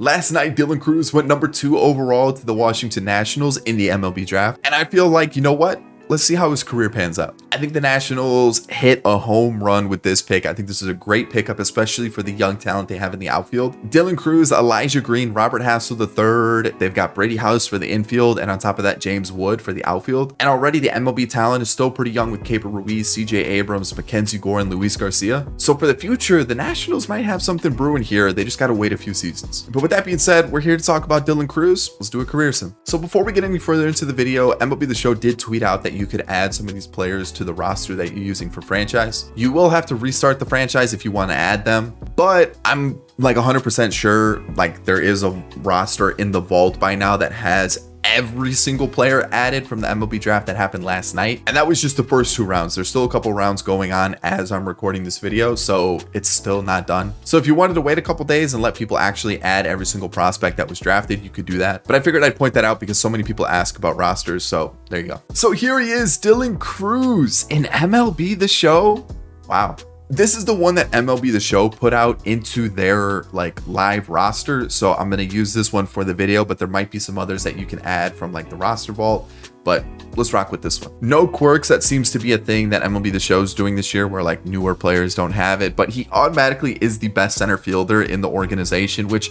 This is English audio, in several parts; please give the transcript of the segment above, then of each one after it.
Last night, Dylan Cruz went number 2 overall to the Washington Nationals in the MLB draft. And I feel like, you know what? Let's see how his career pans out. I think the Nationals hit a home run with this pick. I think this is a great pickup, especially for the young talent they have in the outfield. Dylan Cruz, Elijah Green, Robert Hassel III. They've got Brady House for the infield, and on top of that, James Wood for the outfield. And already the MLB talent is still pretty young with Caper Ruiz, CJ Abrams, Mackenzie Gore, and Luis Garcia. So for the future, the Nationals might have something brewing here. They just got to wait a few seasons. But with that being said, we're here to talk about Dylan Cruz. Let's do a career sim. So before we get any further into the video, MLB The Show did tweet out that you could add some of these players to the roster that you're using for franchise. You will have to restart the franchise if you want to add them, but I'm like 100% sure like there is a roster in the vault by now that has every single player added from the MLB draft that happened last night. And that was just the first 2 rounds. There's still a couple rounds going on as I'm recording this video, so it's still not done. So if you wanted to wait a couple days and let people actually add every single prospect that was drafted, you could do that. But I figured I'd point that out because so many people ask about rosters, so there you go. So here he is, Dylan Cruz in MLB The Show. Wow. This is the one that MLB The Show put out into their like live roster. So I'm going to use this one for the video, but there might be some others that you can add from like the roster vault, but let's rock with this one. No quirks. That seems to be a thing that MLB The Show is doing this year where like newer players don't have it, but he automatically is the best center fielder in the organization, which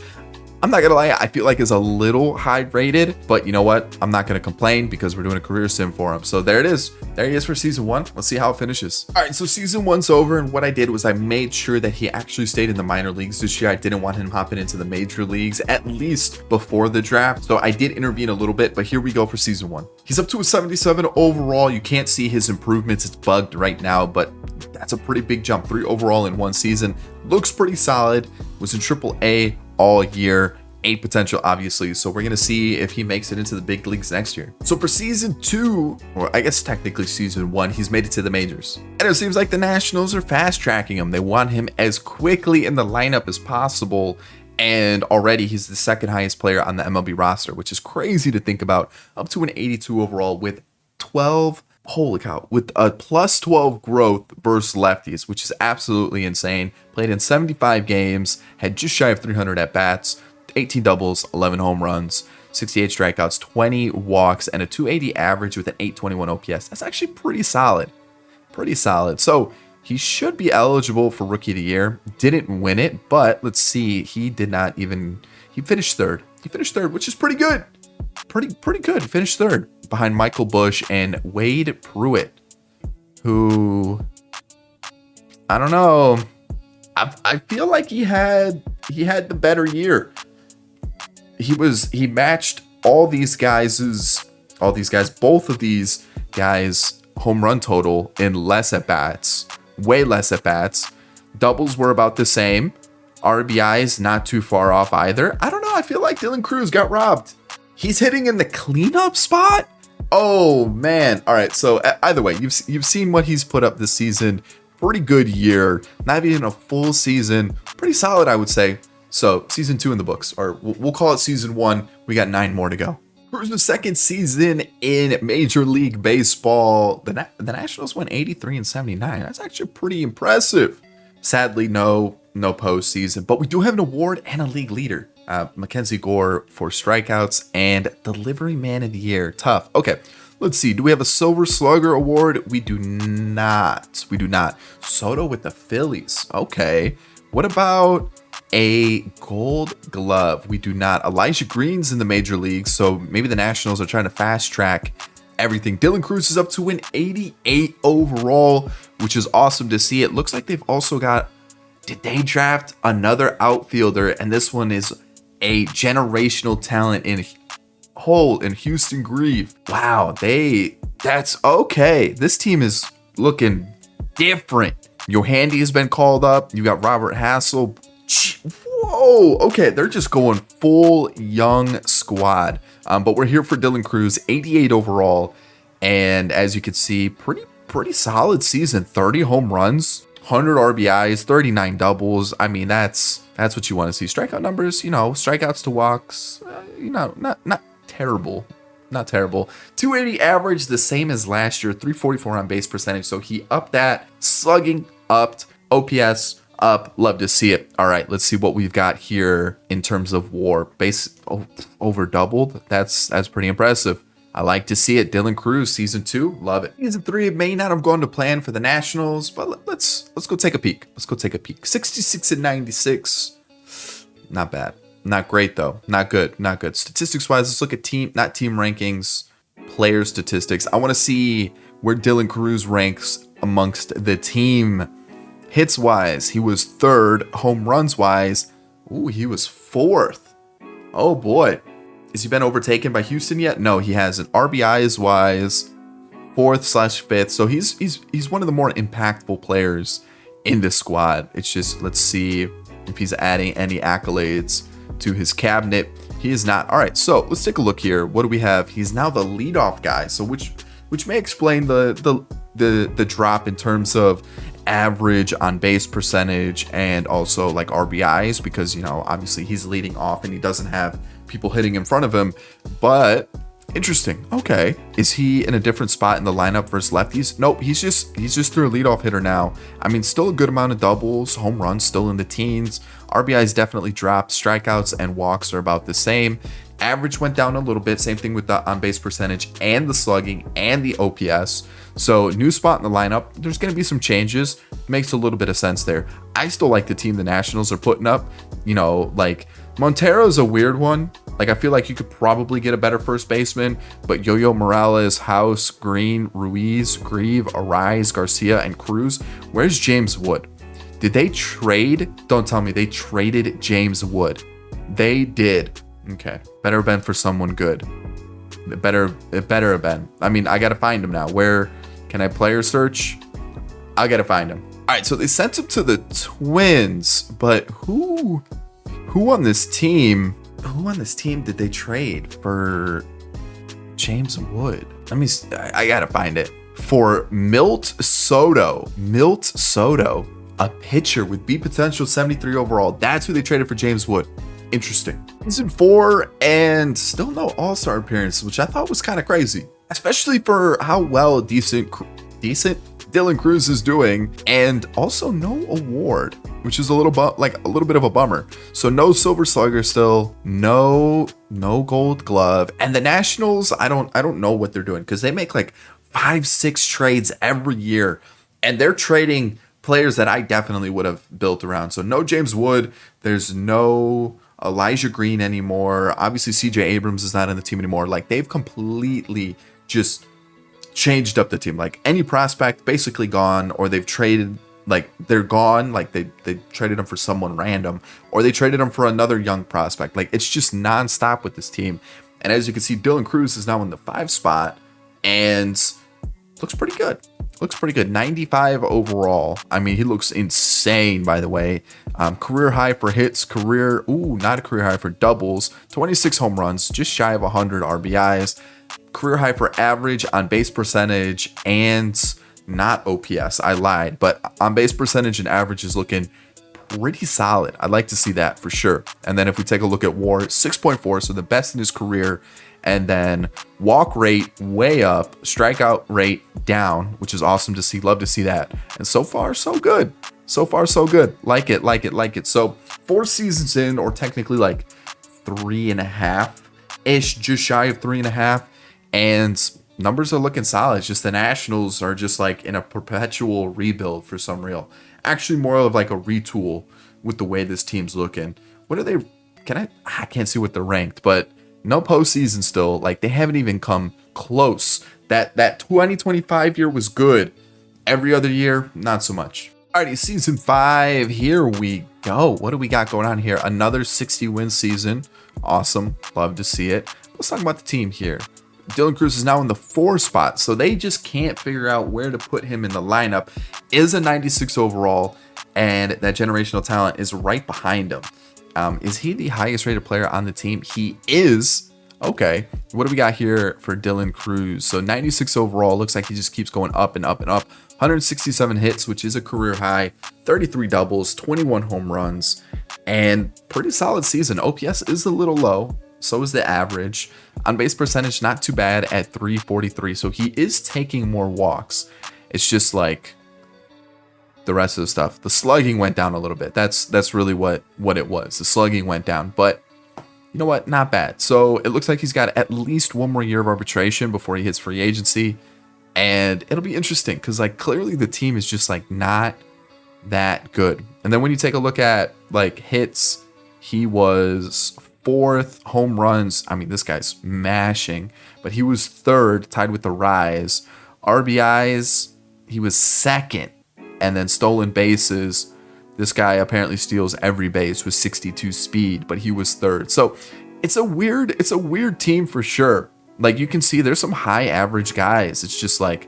I'm not gonna lie, I feel like is a little high rated, but you know what? I'm not gonna complain because we're doing a career sim for him. So there it is. There he is for season 1. Let's see how it finishes. All right, so season 1's over, and what I did was I made sure that he actually stayed in the minor leagues this year. I didn't want him hopping into the major leagues, at least before the draft. So I did intervene a little bit, but here we go for season 1. He's up to a 77 overall. You can't see his improvements. It's bugged right now, but that's a pretty big jump. 3 overall in 1 season. Looks pretty solid. Was in AAA all year. 8 potential, obviously, so we're gonna see if he makes it into the big leagues next year. So for season 2, or I guess technically season 1, he's made it to the majors, and it seems like the Nationals are fast tracking him. They want him as quickly in the lineup as possible, and already he's the 2nd highest player on the MLB roster, which is crazy to think about. Up to an 82 overall with 12, holy cow, with a plus 12 growth versus lefties, which is absolutely insane. Played in 75 games, had just shy of 300 at bats, 18 doubles, 11 home runs, 68 strikeouts, 20 walks, and a 280 average with an 821 OPS. That's actually pretty solid. Pretty solid. So he should be eligible for Rookie of the Year. Didn't win it, but let's see. He did not even, he finished 3rd. He finished 3rd, which is pretty good. Pretty good. He finished 3rd behind Michael Busch and Wade Pruitt, who, I don't know. I feel like he had the better year. He matched both of these guys' home run total in less at bats, way less at bats. Doubles were about the same. RBIs not too far off either. I don't know. I feel like Dylan Cruz got robbed. He's hitting in the cleanup spot. Oh man. All right. So either way, you've seen what he's put up this season. Pretty good year. Not even a full season. Pretty solid, I would say. So season 2 in the books, or we'll call it season 1. We got 9 more to go. Cruz's 2nd season in Major League Baseball. The Nationals went 83 and 79. That's actually pretty impressive. Sadly, no postseason, but we do have an award and a league leader. Mackenzie Gore for strikeouts and Delivery Man of the Year. Tough. Okay, let's see. Do we have a Silver Slugger award? We do not. We do not. Soto with the Phillies. Okay. What about a Gold Glove? We do not. Elijah Green's in the major leagues, so maybe the Nationals are trying to fast track everything. Dylan Cruz is up to an 88 overall, which is awesome to see. It looks like they've also got, did they draft another outfielder? And this one is a generational talent in Houston Grieve. Wow, that's okay. This team is looking different. Yohandy has been called up. You got Robert Hassel. Whoa, okay, they're just going full young squad. But we're here for Dylan Cruz, 88 overall, and as you can see, pretty solid season. 30 home runs, 100 RBIs, 39 doubles. I mean, that's what you want to see. Strikeout numbers, strikeouts to walks, not terrible. Not terrible. 280 average, the same as last year. 344 on base percentage. So he upped that. Slugging upped. OPS up. Love to see it. All right, let's see what we've got here in terms of WAR. Base over doubled. That's pretty impressive. I like to see it. Dylan Cruz, season 2, love it. Season 3 may not have gone to plan for the Nationals, but let's go take a peek. Let's go take a peek. 66 and 96. Not bad. Not great though. Not good. Not good. Statistics wise, let's look at team rankings, player statistics. I want to see where Dylan Cruz ranks amongst the team. Hits wise, he was 3rd. Home runs wise, ooh, he was 4th. Oh boy. Has he been overtaken by Houston yet? No, he hasn't. RBIs wise, 4th/5th. So he's one of the more impactful players in this squad. It's just, let's see if he's adding any accolades to his cabinet. He is not. All right, so let's take a look here. What do we have? He's now the leadoff guy. So which may explain the drop in terms of average on base percentage and also like RBIs, because, you know, obviously he's leading off and he doesn't have people hitting in front of him. But interesting. Okay, is he in a different spot in the lineup versus lefties? Nope, he's just through a leadoff hitter now. I mean, still a good amount of doubles, home runs still in the teens. RBIs definitely dropped. Strikeouts and walks are about the same. Average went down a little bit. Same thing with the on-base percentage and the slugging and the OPS. So new spot in the lineup. There's going to be some changes. Makes a little bit of sense there. I still like the team the Nationals are putting up. You know, like Montero's a weird one. Like, I feel like you could probably get a better first baseman, but Yo-Yo Morales, House, Green, Ruiz, Grieve, Arise, Garcia, and Cruz. Where's James Wood? Did they trade? Don't tell me they traded James Wood. They did. Okay. Better have been for someone good. It better have been. I mean, I got to find him now. Where can I player search? I got to find him. All right. So they sent him to the Twins, but who on this team? Who on this team did they trade for James Wood? I got to find it. For Milt Soto, a pitcher with beat potential, 73 overall. That's who they traded for James Wood. Interesting. Season 4 and still no all-star appearance, which I thought was kind of crazy, especially for how well decent Dylan Cruz is doing, and also no award, which is a little bit of a bummer. So no Silver Slugger still, no Gold Glove, and the Nationals, I don't know what they're doing, because they make like 5-6 trades every year, and they're trading players that I definitely would have built around. So no James Wood, there's no Elijah Green anymore. Obviously CJ Abrams is not in the team anymore. Like, they've completely just changed up the team. Like, any prospect basically gone, or they've traded, like they're gone, like they traded them for someone random, or they traded them for another young prospect. Like, it's just nonstop with this team. And as you can see, Dylan Cruz is now in the 5 spot and looks pretty good. 95 overall. I mean, he looks insane, by the way. Career high for hits, not a career high for doubles, 26 home runs, just shy of 100 RBIs, career high for average, on base percentage, and not OPS. I lied, but on base percentage and average is looking pretty solid. I'd like to see that for sure. And then if we take a look at WAR, 6.4, so the best in his career. And then walk rate way up, strikeout rate down, which is awesome to see. Love to see that. And so far, so good. Like it. So 4 seasons in, or technically like 3.5-ish, just shy of 3.5. And numbers are looking solid. It's just the Nationals are just like in a perpetual rebuild for some real. Actually, more of like a retool with the way this team's looking. What are they? I can't see what they're ranked, but no postseason still. Like, they haven't even come close. That 2025 year was good. Every other year, not so much. Alrighty, season 5. Here we go. What do we got going on here? Another 60-win season. Awesome. Love to see it. Let's talk about the team here. Dylan Cruz is now in the 4 spot, so they just can't figure out where to put him in the lineup. Is a 96 overall, and that generational talent is right behind him. Is he the highest rated player on the team? He is. Okay. What do we got here for Dylan Cruz? So 96 overall. Looks like he just keeps going up and up and up. 167 hits, which is a career high. 33 doubles, 21 home runs, and pretty solid season. OPS is a little low. So is the average. On base percentage, not too bad at 343. So he is taking more walks. It's just like, the rest of the stuff. The slugging went down a little bit. That's really what it was. The slugging went down, but you know what? Not bad. So it looks like he's got at least one more year of arbitration before he hits free agency. And it'll be interesting because like clearly the team is just like not that good. And then when you take a look at like hits, he was 4th. Home runs, I mean, this guy's mashing, but he was 3rd, tied with the Rise. RBIs, he was 2nd. And then stolen bases, this guy apparently steals every base with 62 speed, but he was 3rd. So it's a weird team for sure. Like you can see there's some high average guys. It's just like,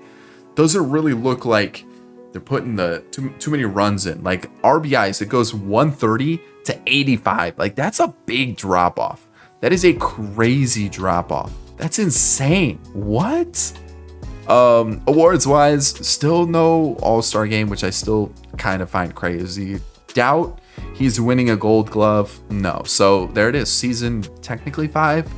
doesn't really look like they're putting the too many runs in. Like RBIs, it goes 130 to 85. Like that's a big drop off. That is a crazy drop off. That's insane. What? Awards wise, still no All-Star game, which I still kind of find crazy. Doubt he's winning a Gold Glove. No. So there it is. Season technically 5,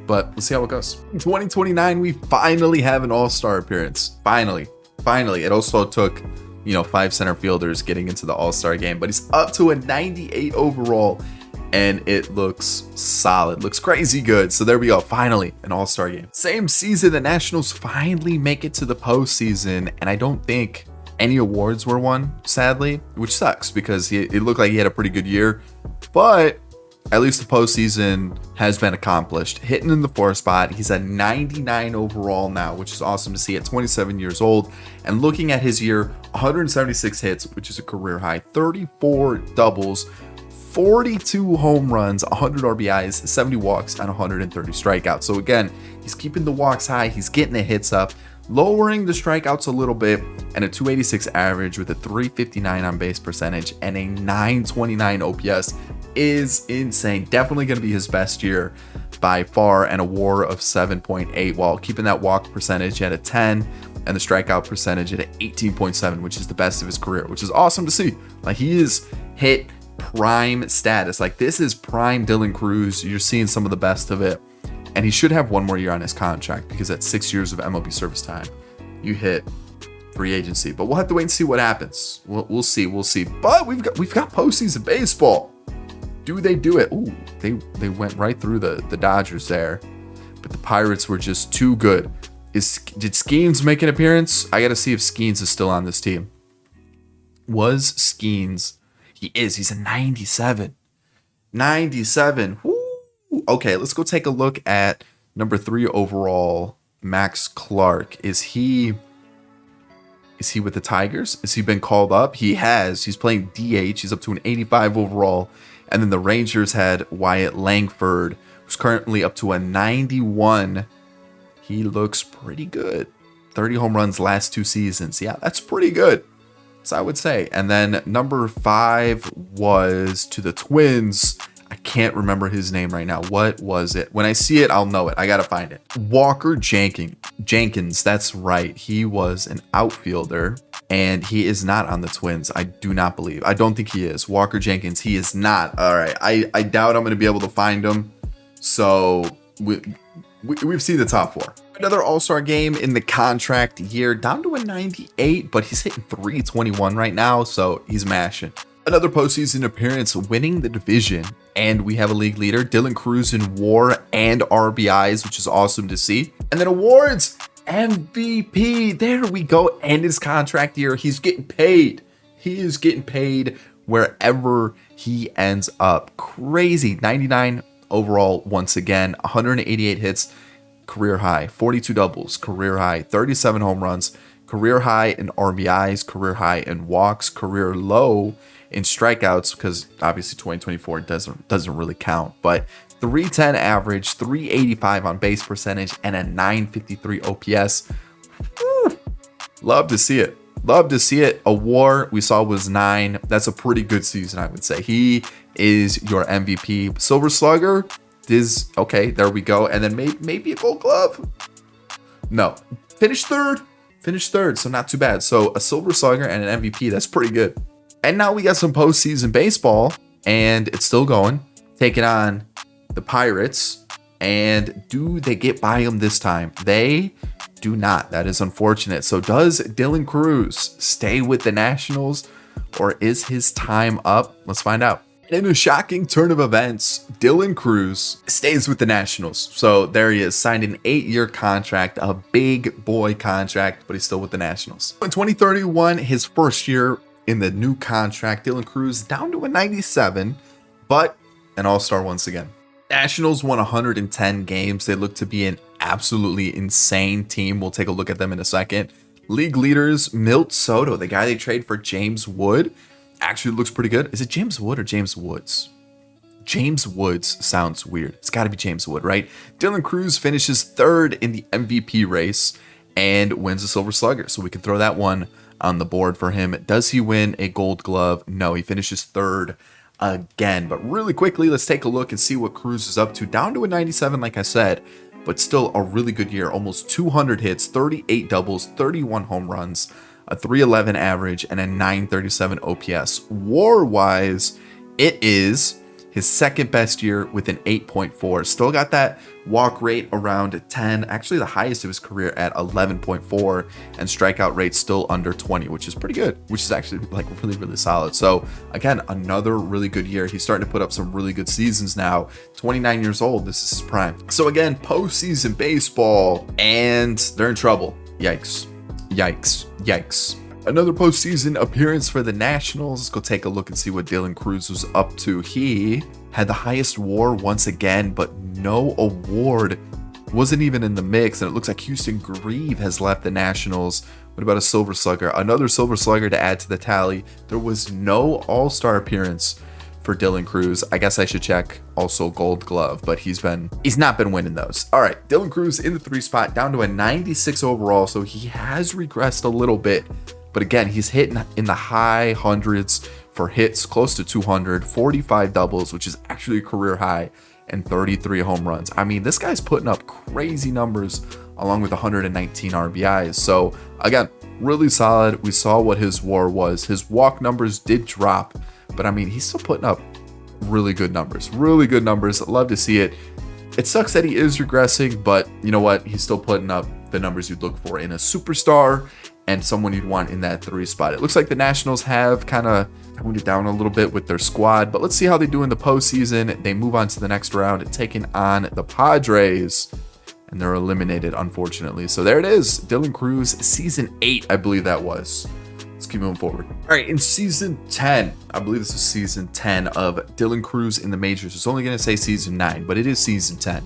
but let's see how it goes. In 2029, we finally have an All-Star appearance. Finally. It also took, 5 center fielders getting into the All-Star game, but he's up to a 98 overall. And it looks solid, looks crazy good. So there we go, finally an All-Star game. Same season, the Nationals finally make it to the postseason, and I don't think any awards were won, sadly, which sucks because it looked like he had a pretty good year, but at least the postseason has been accomplished. Hitting in the 4th spot, he's a 99 overall now, which is awesome to see at 27 years old. And looking at his year, 176 hits, which is a career high, 34 doubles, 42 home runs, 100 RBIs, 70 walks, and 130 strikeouts. So again, he's keeping the walks high, he's getting the hits up, lowering the strikeouts a little bit, and a 286 average with a 359 on base percentage and a 929 OPS is insane. Definitely going to be his best year by far, and a WAR of 7.8 while keeping that walk percentage at a 10 and the strikeout percentage at an 18.7, which is the best of his career, which is awesome to see. Like he is hit prime status. Like this is prime Dylan Cruz. You're seeing some of the best of it, and he should have one more year on his contract because at 6 years of MLB service time, you hit free agency. But we'll have to wait and see what happens. We'll see. But we've got postseason baseball. Do they do it? Ooh, they went right through the Dodgers there, but the Pirates were just too good. Did Skeens make an appearance? I got to see if Skeens is still on this team. Was Skeens? He is. He's a 97. 97. Woo. Okay, let's go take a look at number 3 overall, Max Clark. Is he with the Tigers? Has he been called up? He has. He's playing DH. He's up to an 85 overall. And then the Rangers had Wyatt Langford, who's currently up to a 91. He looks pretty good. 30 home runs last 2 seasons. Yeah, that's pretty good. So I would say. And then number 5 was to the Twins. I can't remember his name right now. What was it? When I see it, I'll know it. I gotta find it. Walker Jenkins. That's right. He was an outfielder, and he is not on the Twins. I do not believe. I don't think he is. Walker Jenkins. He is not. All right. I doubt I'm gonna be able to find him. So we've seen the top 4. Another All-Star game in the contract year, down to a 98, but he's hitting 321 right now, so he's mashing. Another postseason appearance, winning the division, and we have a league leader, Dylan Cruz, in WAR and RBIs, which is awesome to see. And then awards, MVP, there we go, and his contract year, he's getting paid. He is getting paid wherever he ends up. Crazy, 99 overall once again, 188 hits, career high, 42 doubles, career high, 37 home runs, career high in RBIs, career high in walks, career low in strikeouts, because obviously 2024 doesn't really count, but 310 average, 385 on base percentage, and a 953 OPS. Woo! Love to see it. Love to see it. A WAR we saw was 9. That's a pretty good season, I would say. He is your MVP. Silver Slugger is okay. There we go. And then maybe a Gold Glove. No, finished third. So not too bad. So a Silver Slugger and an MVP. That's pretty good. And now we got some postseason baseball, and it's still going. Taking on the Pirates. And do they get by them this time? They do not. That is unfortunate. So does Dylan Cruz stay with the Nationals, or is his time up? Let's find out. In a shocking turn of events, Dylan Cruz stays with the Nationals. So there he is, signed an 8-year contract, a big boy contract, but he's still with the Nationals. In 2031, his first year in the new contract, Dylan Cruz down to a 97, but an all-star once again. Nationals won 110 games. They look to be an absolutely insane team. We'll take a look at them in a second. League leaders, Milt Soto, the guy they trade for James Wood, actually looks pretty good. Is it James Wood or James Woods? James Woods sounds weird. It's got to be James Wood, right? Dylan Cruz finishes 3rd in the MVP race and wins a Silver Slugger. So we can throw that one on the board for him. Does he win a Gold Glove? No, he finishes 3rd again. But really quickly, let's take a look and see what Cruz is up to. Down to a 97, like I said, but still a really good year. Almost 200 hits, 38 doubles, 31 home runs, a 311 average, and a 937 OPS. WAR-wise, it is his second best year with an 8.4. Still got that walk rate around 10. Actually, the highest of his career at 11.4, and strikeout rate still under 20, which is pretty good, which is actually like really, really solid. So again, another really good year. He's starting to put up some really good seasons now. 29 years old, this is his prime. So again, postseason baseball, and they're in trouble. Yikes. Yikes. Yikes. Another postseason appearance for the Nationals. Let's go take a look and see what Dylan Cruz was up to. He had the highest WAR once again, but no award. Wasn't even in the mix, and it looks like Houston Grieve has left the Nationals. What about a Silver Slugger? Another Silver Slugger to add to the tally. There was no All-Star appearance for Dylan Cruz. I guess I should check also Gold Glove, but he's not been winning those. All right, Dylan Cruz in the 3 spot, down to a 96 overall, so he has regressed a little bit. But again, he's hitting in the high hundreds for hits, close to 200, 45 doubles, which is actually a career high, and 33 home runs. I mean, this guy's putting up crazy numbers along with 119 RBIs. So again, really solid. We saw what his WAR was. His walk numbers did drop, but I mean, he's still putting up really good numbers. Really good numbers. Love to see it. It sucks that he is regressing, but you know what? He's still putting up the numbers you'd look for in a superstar and someone you'd want in that 3 spot. It looks like the Nationals have kind of toned it down a little bit with their squad, but let's see how they do in the postseason. They move on to the next round, taking on the Padres, and they're eliminated, unfortunately. So there it is, Dylan Cruz, season 8, I believe that was. Let's keep moving forward. All right, in season 10, I believe this is season 10 of Dylan Cruz in the majors. It's only going to say season 9, but it is season 10.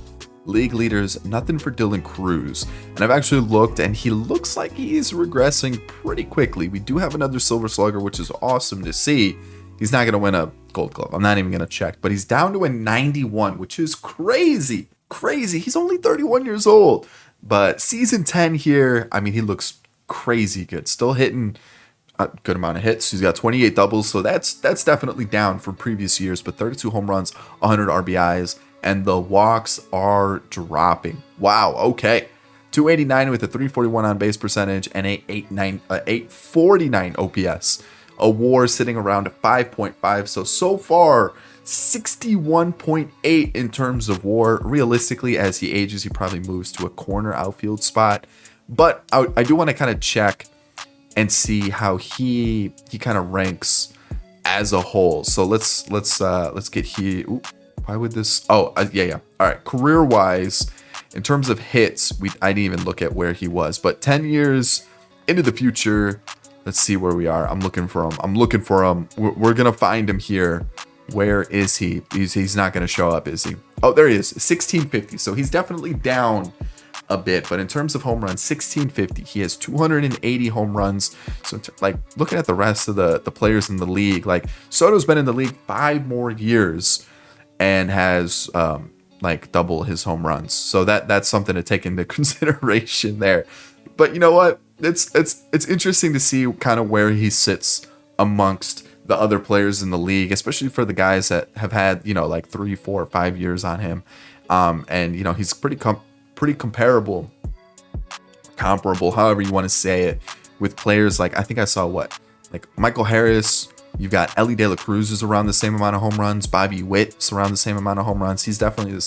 League leaders, nothing for Dylan Cruz. And I've actually looked, and he looks like he's regressing pretty quickly. We do have another Silver Slugger, which is awesome to see. He's not going to win a Gold Glove. I'm not even going to check, but he's down to a 91, which is crazy. Crazy. He's only 31 years old. But season 10 here, I mean, he looks crazy good. Still hitting a good amount of hits. He's got 28 doubles, so that's definitely down from previous years, but 32 home runs, 100 RBIs. And the walks are dropping. Wow, okay. 289 with a 341 on base percentage and a 849 OPS. A WAR sitting around 5.5. So far, 61.8 in terms of WAR. Realistically, as he ages, he probably moves to a corner outfield spot. But I do want to kind of check and see how he kind of ranks as a whole. So let's get here. Ooh. Why would this? Oh, yeah. All right. Career-wise, in terms of hits, I didn't even look at where he was. But 10 years into the future, let's see where we are. I'm looking for him. We're going to find him here. Where is he? He's not going to show up, is he? Oh, there he is. 1650. So he's definitely down a bit. But in terms of home runs, 1650. He has 280 home runs. So like looking at the rest of the players in the league, like Soto's been in the league 5 more years and has like double his home runs. So that's something to take into consideration there. But you know what? It's interesting to see kind of where he sits amongst the other players in the league, especially for the guys that have had, like 3, 4, 5 years on him. And he's pretty comparable, however you want to say it, with players like, I think I saw like Michael Harris. You've got Ellie De La Cruz is around the same amount of home runs. Bobby Witt's around the same amount of home runs. He's definitely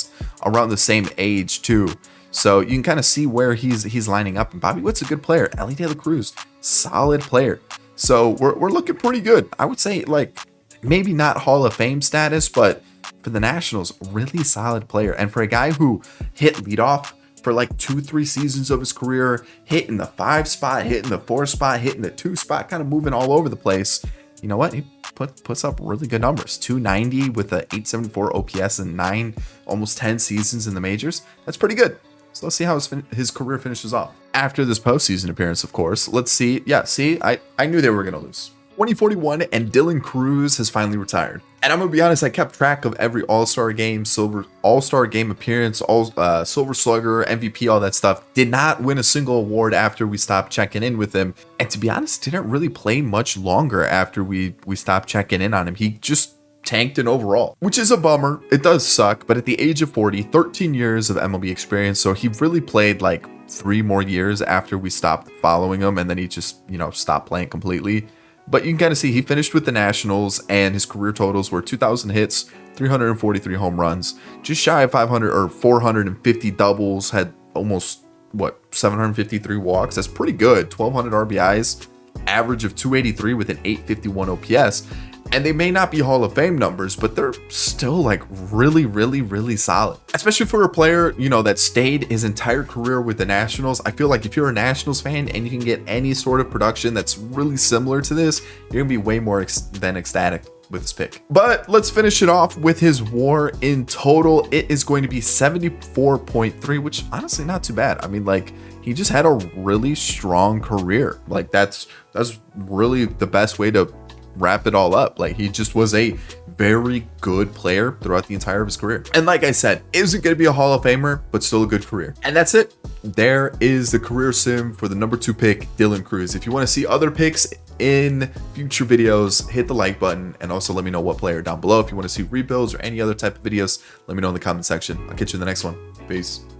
around the same age too. So you can kind of see where he's lining up. And Bobby Witt's a good player. Ellie De La Cruz, solid player. So we're looking pretty good. I would say, like, maybe not Hall of Fame status, but for the Nationals, really solid player. And for a guy who hit leadoff for like 2-3 seasons of his career, hit in the 5 spot, hit in the 4 spot, hit in the 2 spot, kind of moving all over the place. You know what? He puts up really good numbers. 290 with a 874 OPS and 9, almost 10 seasons in the majors. That's pretty good. So let's see how his career finishes off. After this postseason appearance, of course. Let's see. Yeah, see, I knew they were going to lose. 2041, and Dylan Cruz has finally retired. And I'm going to be honest, I kept track of every All-Star game, Silver All-Star game appearance, Silver Slugger, MVP, all that stuff. Did not win a single award after we stopped checking in with him. And to be honest, didn't really play much longer after we stopped checking in on him. He just tanked in overall, which is a bummer. It does suck, but at the age of 40, 13 years of MLB experience, so he really played like 3 more years after we stopped following him, and then he just, you know, stopped playing completely. But you can kind of see he finished with the Nationals, and his career totals were 2,000 hits, 343 home runs, just shy of 500 or 450 doubles, had almost, 753 walks. That's pretty good. 1,200 RBIs, average of 283 with an 851 OPS. And they may not be Hall of Fame numbers, but they're still like really solid. Especially for a player, you know, that stayed his entire career with the Nationals. I feel like if you're a Nationals fan and you can get any sort of production that's really similar to this, you're gonna be way more than ecstatic with this pick. But let's finish it off with his WAR in total. It is going to be 74.3, which honestly not too bad. I mean, like, he just had a really strong career. Like, that's really the best way to wrap it all up. Like, he just was a very good player throughout the entire of his career. And like I said, isn't going to be a Hall of Famer, but still a good career. And that's it. There is the career sim for the number 2 pick, Dylan Cruz. If you want to see other picks in future videos, hit the like button, and also let me know what player down below. If you want to see rebuilds or any other type of videos, let me know in the comment section. I'll catch you in the next one. Peace.